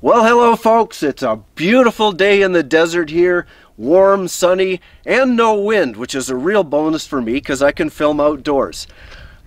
Well, hello folks, it's a beautiful day in the desert here, warm, sunny, and no wind, which is a real bonus for me because I can film outdoors.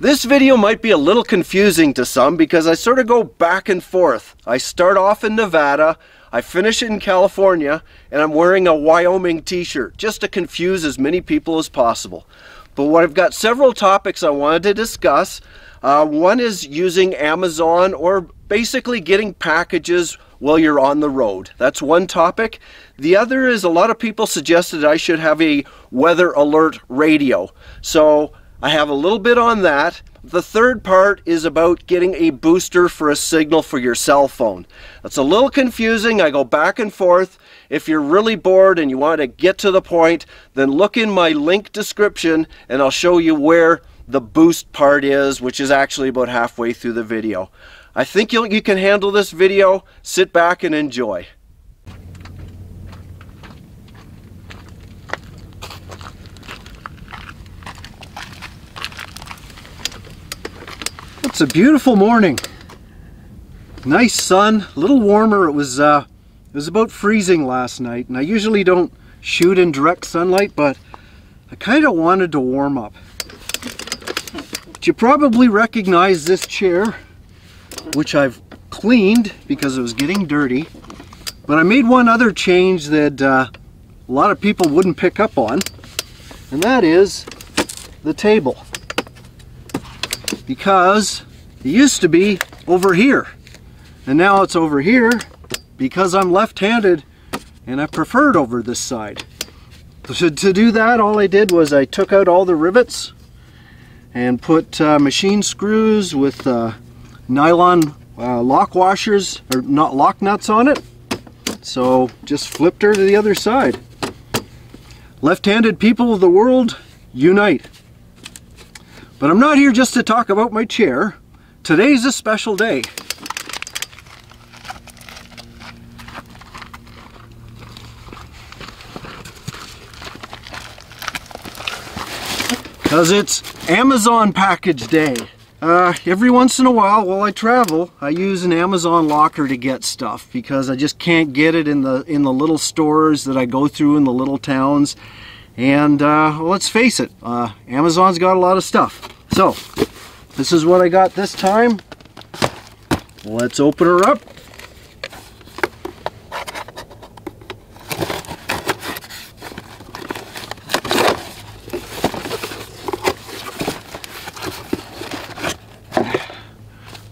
This video might be a little confusing to some because I sort of go back and forth. I start off in Nevada, I finish in California, and I'm wearing a Wyoming t-shirt just to confuse as many people as possible. But I've got several topics I wanted to discuss. One is using Amazon or basically getting packages while you're on the road. That's one topic. The other is a lot of people suggested I should have a weather alert radio. So I have a little bit on that. The third part is about getting a booster for a signal for your cell phone. That's a little confusing. I go back and forth. If you're really bored and you want to get to the point, then look in my link description and I'll show you where the boost part is, which is actually about halfway through the video. I think you can handle this video. Sit back and enjoy. It's a beautiful morning. Nice sun, a little warmer. It was about freezing last night, and I usually don't shoot in direct sunlight, but I kind of wanted to warm up. But you probably recognize this chair, which I've cleaned because it was getting dirty. But I made one other change that a lot of people wouldn't pick up on, and that is the table. Because it used to be over here, and now it's over here because I'm left-handed and I prefer it over this side. So to do that, all I did was I took out all the rivets and put machine screws with nylon lock washers, or not lock nuts on it. So just flipped her to the other side. Left-handed people of the world, unite. But I'm not here just to talk about my chair. Today's a special day. Because it's Amazon package day. Every once in a while I travel, I use an Amazon locker to get stuff because I just can't get it in the little stores that I go through in the little towns. And well, let's face it, Amazon's got a lot of stuff. So this is what I got this time. Let's open her up.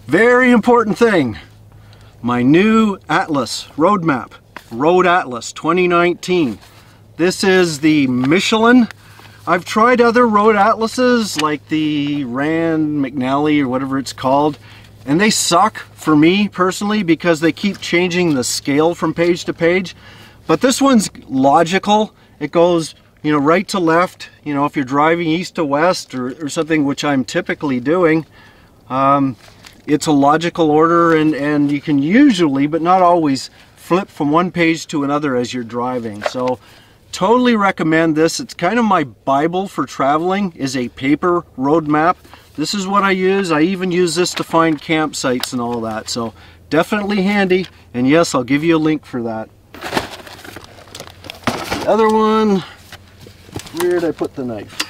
Very important thing, my new Atlas road map, Road Atlas 2019. This is the Michelin. I've tried other road atlases like the Rand McNally or whatever it's called, and they suck for me personally because they keep changing the scale from page to page. But this one's logical. It goes, you know, right to left. You know, if you're driving east to west or something, which I'm typically doing. It's a logical order, and you can usually, but not always, flip from one page to another as you're driving. So totally recommend this. It's kind of my Bible for traveling, is a paper road map. This is what I use. I even use this to find campsites and all that. So definitely handy, and yes, I'll give you a link for that. The other one, where did I put the knife?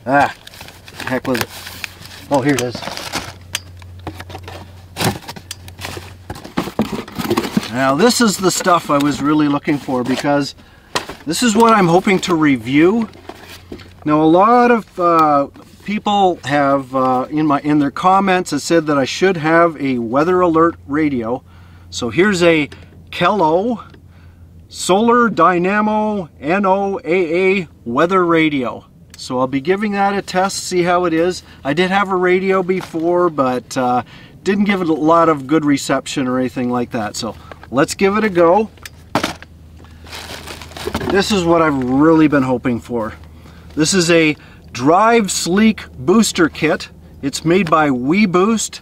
Ah, the heck was it? Oh, here it is. Now this is the stuff I was really looking for because this is what I'm hoping to review. Now a lot of people have in their comments have said that I should have a weather alert radio. So here's a Kello Solar Dynamo NOAA weather radio. So I'll be giving that a test, see how it is. I did have a radio before, but didn't give it a lot of good reception or anything like that. So let's give it a go. This is what I've really been hoping for. This is a Drive Sleek booster kit. It's made by WeBoost,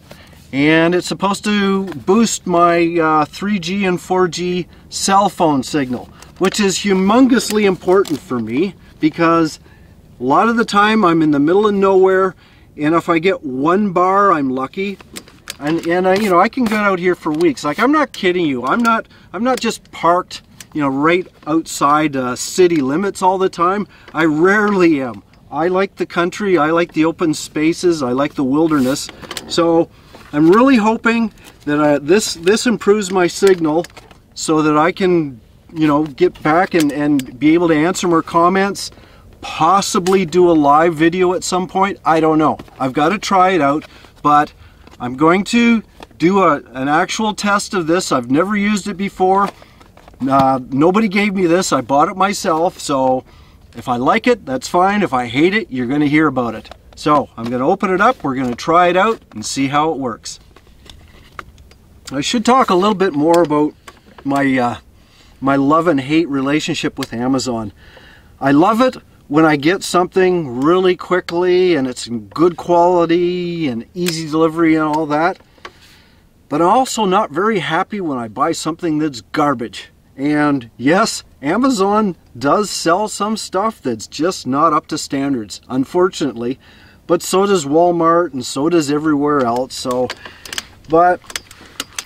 and it's supposed to boost my 3G and 4G cell phone signal, which is humongously important for me because a lot of the time I'm in the middle of nowhere, and if I get one bar, I'm lucky. And you know, I can get out here for weeks. Like, I'm not kidding you. I'm not just parked, you know, right outside city limits all the time. I rarely am. I like the country. I like the open spaces. I like the wilderness. So I'm really hoping that this improves my signal so that I can, you know, get back and be able to answer more comments, possibly do a live video at some point. I don't know. I've got to try it out, but I'm going to do an actual test of this. I've never used it before. Nobody gave me this. I bought it myself, so if I like it, that's fine. If I hate it, you're going to hear about it. So I'm going to open it up. We're going to try it out and see how it works. I should talk a little bit more about my my love and hate relationship with Amazon. I love it when I get something really quickly and it's in good quality and easy delivery and all that. But I'm also not very happy when I buy something that's garbage. And yes, Amazon does sell some stuff that's just not up to standards, unfortunately. But so does Walmart and so does everywhere else. But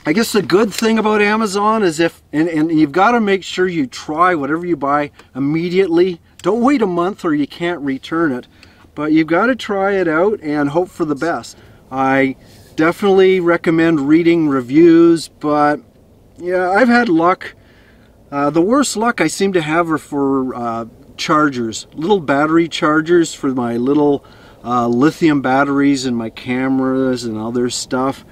I guess the good thing about Amazon is and you've got to make sure you try whatever you buy immediately. Don't wait a month or you can't return it. But you've got to try it out and hope for the best. I definitely recommend reading reviews, but yeah, I've had luck. The worst luck I seem to have are for chargers, little battery chargers for my little lithium batteries and my cameras and other stuff.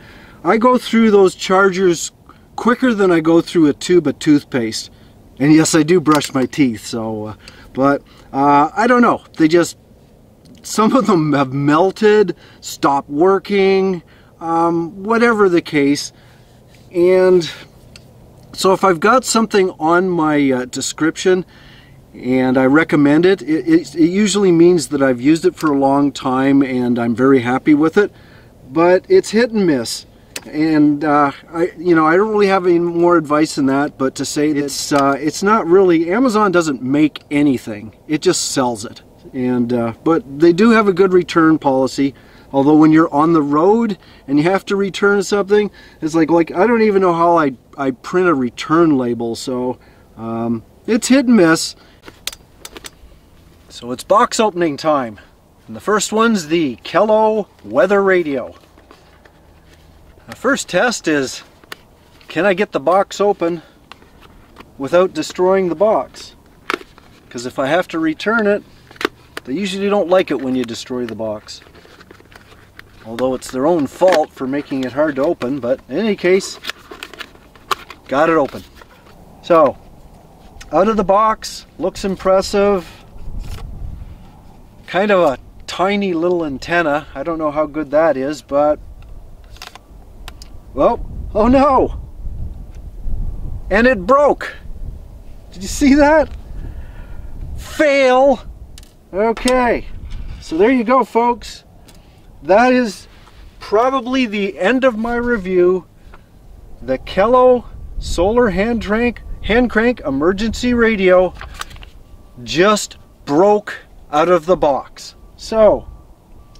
I go through those chargers quicker than I go through a tube of toothpaste. And yes, I do brush my teeth, so, but I don't know. Some of them have melted, stopped working, whatever the case. And so if I've got something on my description and I recommend it, it usually means that I've used it for a long time and I'm very happy with it. But it's hit and miss. And I don't really have any more advice than that, but to say that it's not really, Amazon doesn't make anything, it just sells it. And but they do have a good return policy. Although when you're on the road and you have to return something, it's like I don't even know how I print a return label. So it's hit and miss. So it's box opening time, and the first one's the Kello weather radio. The first test is, can I get the box open without destroying the box? Because if I have to return it, they usually don't like it when you destroy the box. Although it's their own fault for making it hard to open, but in any case, got it open. So, out of the box, looks impressive. Kind of a tiny little antenna. I don't know how good that is, but well, oh no! And it broke! Did you see that? Fail! Okay, so there you go, folks. That is probably the end of my review. The Kello solar hand crank emergency radio just broke out of the box. So,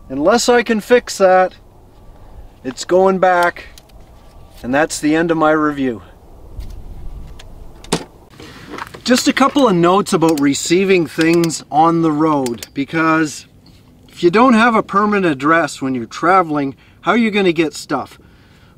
unless I can fix that, it's going back. And that's the end of my review. Just a couple of notes about receiving things on the road, because if you don't have a permanent address when you're traveling, how are you going to get stuff?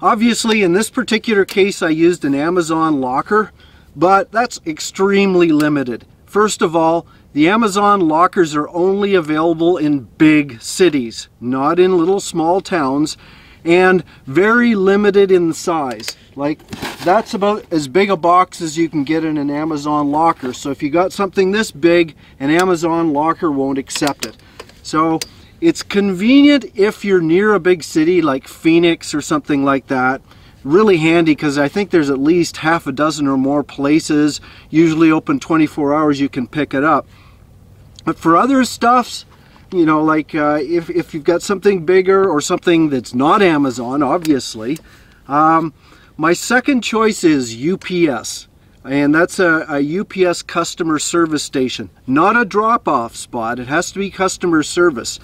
Obviously, in this particular case, I used an Amazon locker, but that's extremely limited. First of all, the Amazon lockers are only available in big cities, not in little small towns, and very limited in size. Like, that's about as big a box as you can get in an Amazon locker. So if you got something this big, an Amazon locker won't accept it. So it's convenient if you're near a big city like Phoenix or something like that. Really handy, because I think there's at least half a dozen or more places, usually open 24 hours, you can pick it up. But for other stuffs, you know, like if you've got something bigger or something that's not Amazon, obviously, my second choice is UPS. And that's a UPS customer service station, not a drop-off spot. It has to be customer service.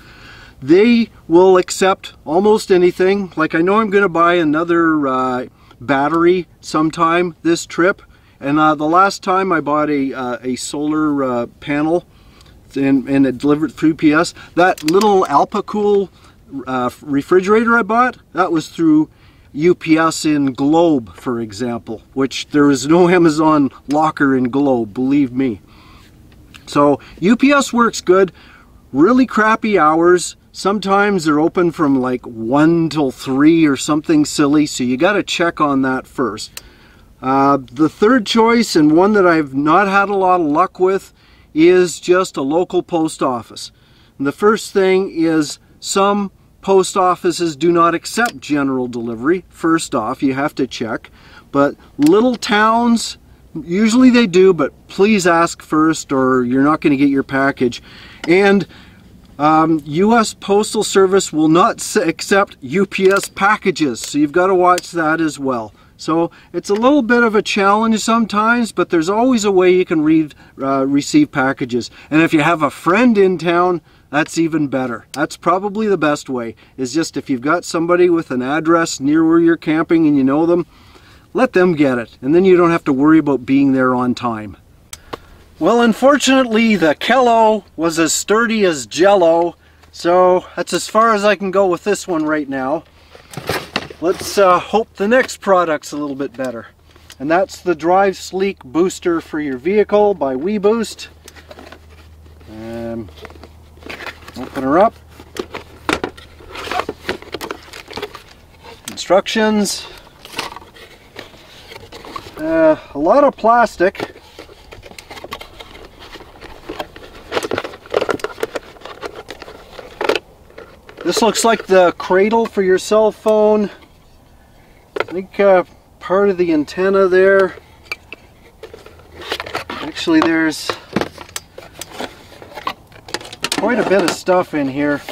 They will accept almost anything. Like I know I'm going to buy another battery sometime this trip, and the last time I bought a solar panel and it delivered through UPS. That little Alpacool refrigerator I bought, that was through UPS in Globe, for example, which there is no Amazon locker in Globe, believe me. So UPS works good. Really crappy hours. Sometimes they're open from like 1 till 3 or something silly, so you got to check on that first. The third choice, and one that I've not had a lot of luck with, is just a local post office. And the first thing is some post offices do not accept general delivery. First off, you have to check. But little towns, usually they do, but please ask first or you're not going to get your package. And U.S. Postal Service will not accept UPS packages, so you've got to watch that as well. So it's a little bit of a challenge sometimes, but there's always a way you can receive packages. And if you have a friend in town, that's even better. That's probably the best way, is just if you've got somebody with an address near where you're camping and you know them, let them get it. And then you don't have to worry about being there on time. Well, unfortunately, the Kello was as sturdy as Jello, so that's as far as I can go with this one right now. Let's hope the next product's a little bit better. And that's the Drive Sleek booster for your vehicle by WeBoost. Open her up. Instructions. A lot of plastic. This looks like the cradle for your cell phone. I think part of the antenna there. Actually, there's quite a bit of stuff in here.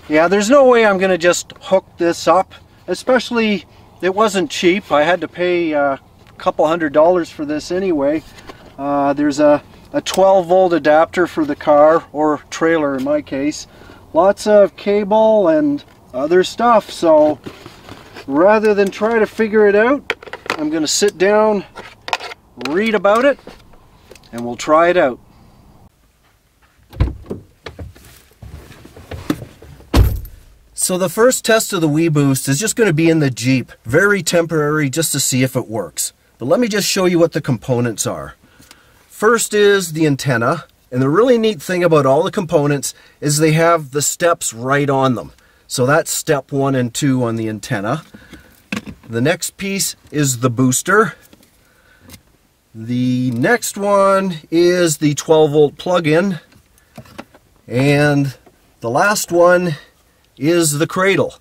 Yeah, there's no way I'm going to just hook this up. Especially, it wasn't cheap. I had to pay a couple $100 for this anyway. There's a 12-volt adapter for the car, or trailer in my case. Lots of cable and other stuff, so rather than try to figure it out, I'm going to sit down, read about it, and we'll try it out. So the first test of the WeBoost is just going to be in the Jeep, very temporary, just to see if it works. But let me just show you what the components are. First is the antenna. And the really neat thing about all the components is they have the steps right on them. So that's step 1 and 2 on the antenna. The next piece is the booster. The next one is the 12-volt plug-in. And the last one is the cradle.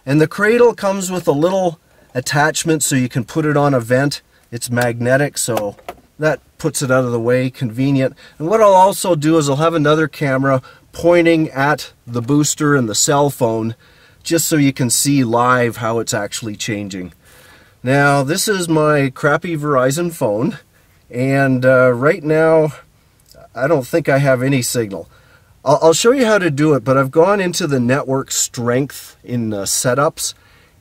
And the cradle comes with a little attachment so you can put it on a vent. It's magnetic, so that puts it out of the way, convenient. And what I'll also do is I'll have another camera pointing at the booster and the cell phone, just so you can see live how it's actually changing. Now, this is my crappy Verizon phone, and right now I don't think I have any signal. I'll show you how to do it, but I've gone into the network strength in setups,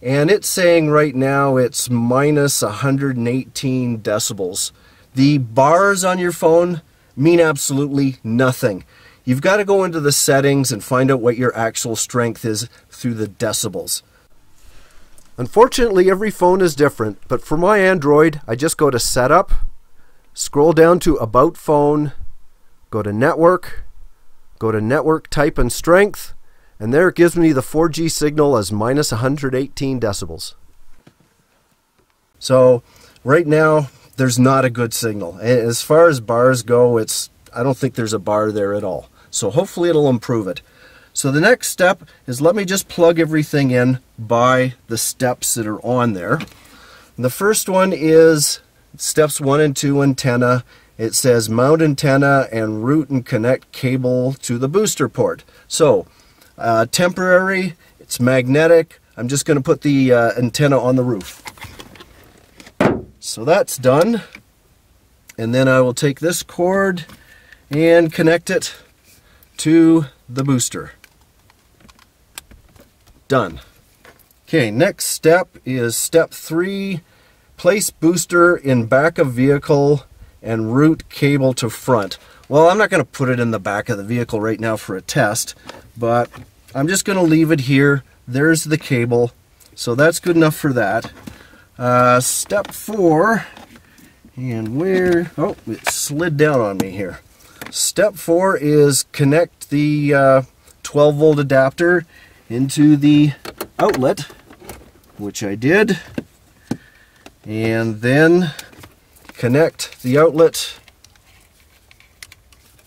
and it's saying right now it's minus 118 decibels. The bars on your phone mean absolutely nothing. You've got to go into the settings and find out what your actual strength is through the decibels. Unfortunately, every phone is different, but for my Android, I just go to Setup, scroll down to About Phone, go to Network Type and Strength, and there it gives me the 4G signal as minus 118 decibels. So, right now, there's not a good signal. As far as bars go, I don't think there's a bar there at all. So hopefully it'll improve it. So the next step is let me just plug everything in by the steps that are on there. And the first one is steps 1 and 2 antenna. It says mount antenna and route and connect cable to the booster port. So temporary, it's magnetic. I'm just going to put the antenna on the roof. So that's done, and then I will take this cord and connect it to the booster. Done. Okay, next step is step 3. Place booster in back of vehicle and route cable to front. Well, I'm not going to put it in the back of the vehicle right now for a test, but I'm just going to leave it here. There's the cable, so that's good enough for that. Step 4, and where, oh, it slid down on me here. Step 4 is connect the 12 volt adapter into the outlet, which I did, and then connect the outlet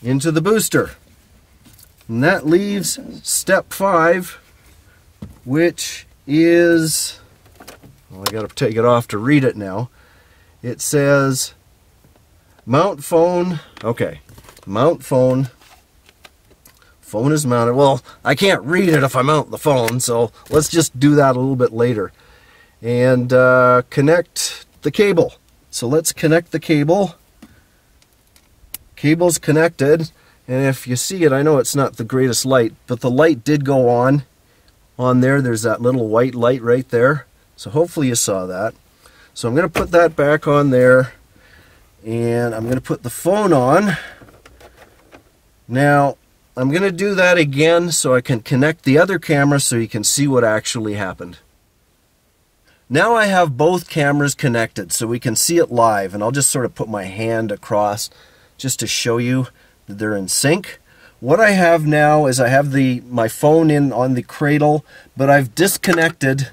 into the booster. And that leaves step 5, which is, well, I got to take it off to read it now. It says mount phone. Okay, mount phone. Phone is mounted. Well, I can't read it if I mount the phone, so let's just do that a little bit later. And connect the cable. So let's connect the cable. Cable's connected, and if you see it, I know it's not the greatest light, but the light did go on there. There's that little white light right there. So hopefully you saw that. So I'm going to put that back on there, and I'm going to put the phone on. Now, I'm going to do that again so I can connect the other camera so you can see what actually happened. Now I have both cameras connected so we can see it live, and I'll just sort of put my hand across just to show you that they're in sync. What I have now is I have my phone in on the cradle, but I've disconnected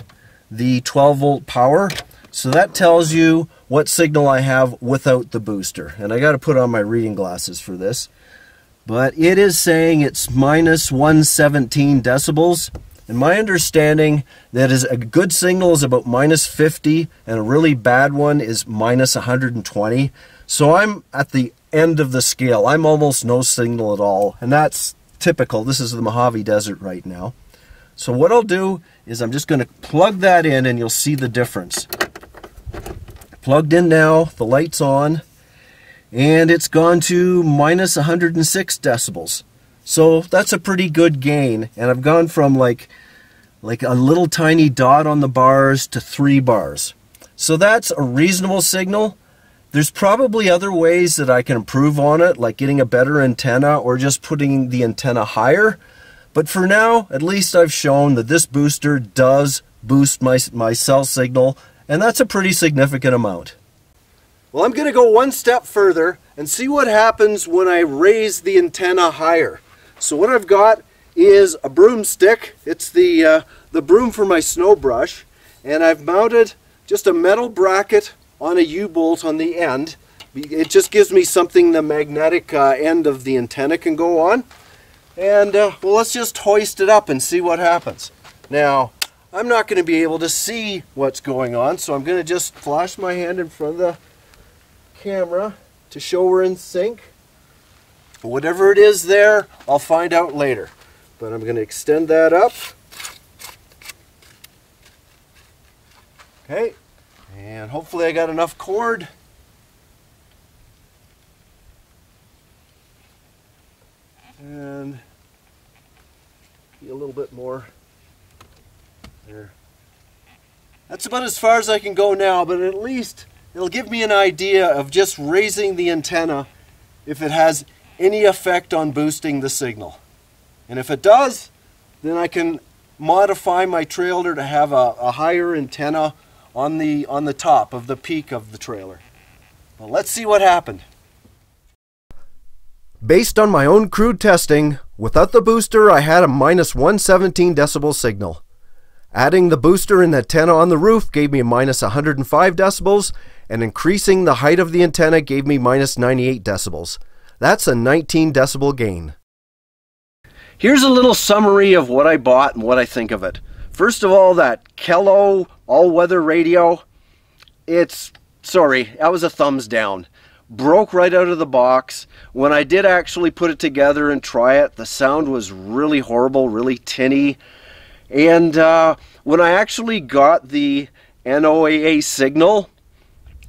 the 12 volt power. So that tells you what signal I have without the booster. And I got to put on my reading glasses for this. But it is saying it's minus 117 decibels. And my understanding that is a good signal is about minus 50, and a really bad one is minus 120. So I'm at the end of the scale. I'm almost no signal at all, and that's typical. This is the Mojave Desert right now. So what I'll do is I'm just going to plug that in, and you'll see the difference. Plugged in now, the light's on, and it's gone to minus 106 decibels. So that's a pretty good gain, and I've gone from like a little tiny dot on the bars to 3 bars. So that's a reasonable signal. There's probably other ways that I can improve on it, like getting a better antenna or just putting the antenna higher. But for now, at least I've shown that this booster does boost my cell signal, and that's a pretty significant amount. Well, I'm going to go one step further and see what happens when I raise the antenna higher. So what I've got is a broomstick. It's the broom for my snow brush, and I've mounted just a metal bracket on a U-bolt on the end. It just gives me something the magnetic end of the antenna can go on. And well, let's just hoist it up and see what happens. Now, I'm not going to be able to see what's going on, so I'm going to just flash my hand in front of the camera to show we're in sync. Whatever it is there, I'll find out later. But I'm going to extend that up. Okay. And hopefully I got enough cord. And a little bit more there. That's about as far as I can go now, but at least it'll give me an idea of just raising the antenna if it has any effect on boosting the signal. And if it does, then I can modify my trailer to have a higher antenna on the top of the peak of the trailer. Well, let's see what happened. Based on my own crude testing, without the booster I had a minus 117 decibel signal. Adding the booster and the antenna on the roof gave me a minus 105 decibels, and increasing the height of the antenna gave me minus 98 decibels. That's a 19 decibel gain. Here's a little summary of what I bought and what I think of it. First of all, that Kello all-weather radio, sorry, that was a thumbs down. Broke right out of the box. When I did actually put it together and try it, the sound was really horrible, really tinny. And when I actually got the NOAA signal,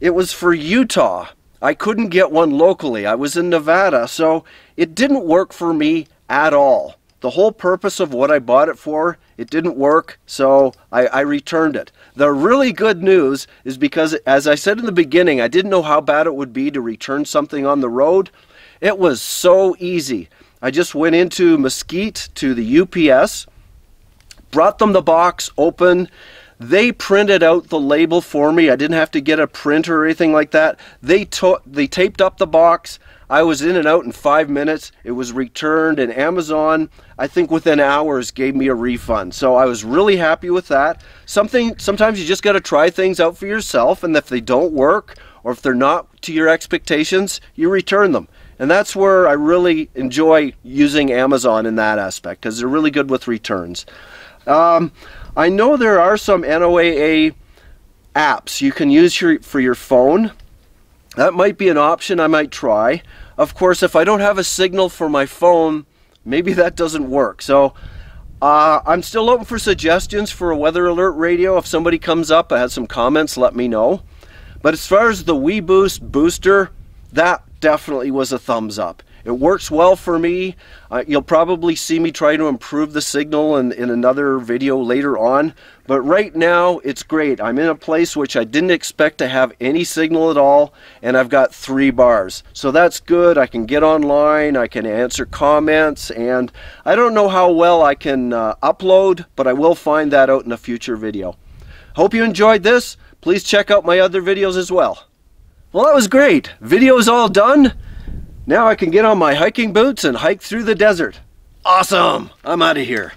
it was for Utah. I couldn't get one locally. I was in Nevada, so it didn't work for me at all. the whole purpose of what I bought it for, it didn't work, so I returned it. The really good news is because, as I said in the beginning, I didn't know how bad it would be to return something on the road. It was so easy. I just went into Mesquite to the UPS, brought them the box open. They printed out the label for me. I didn't have to get a printer or anything like that. They taped up the box. I was in and out in 5 minutes. It was returned, and Amazon, I think within hours, gave me a refund. So I was really happy with that. Sometimes you just got to try things out for yourself, and if they don't work or if they're not to your expectations, you return them. And that's where I really enjoy using Amazon in that aspect, because they're really good with returns. I know there are some NOAA apps you can use for your phone. That might be an option I might try. Of course, if I don't have a signal for my phone, maybe that doesn't work. So I'm still open for suggestions for a weather alert radio. If somebody comes up and has some comments, let me know. But as far as the WeBoost booster, that definitely was a thumbs up. It works well for me. You'll probably see me try to improve the signal in another video later on. But right now, it's great. I'm in a place which I didn't expect to have any signal at all, and I've got 3 bars. So that's good. I can get online, I can answer comments, and I don't know how well I can upload, but I will find that out in a future video. Hope you enjoyed this. Please check out my other videos as well. Well, that was great. Video's all done. Now I can get on my hiking boots and hike through the desert. Awesome! I'm out of here.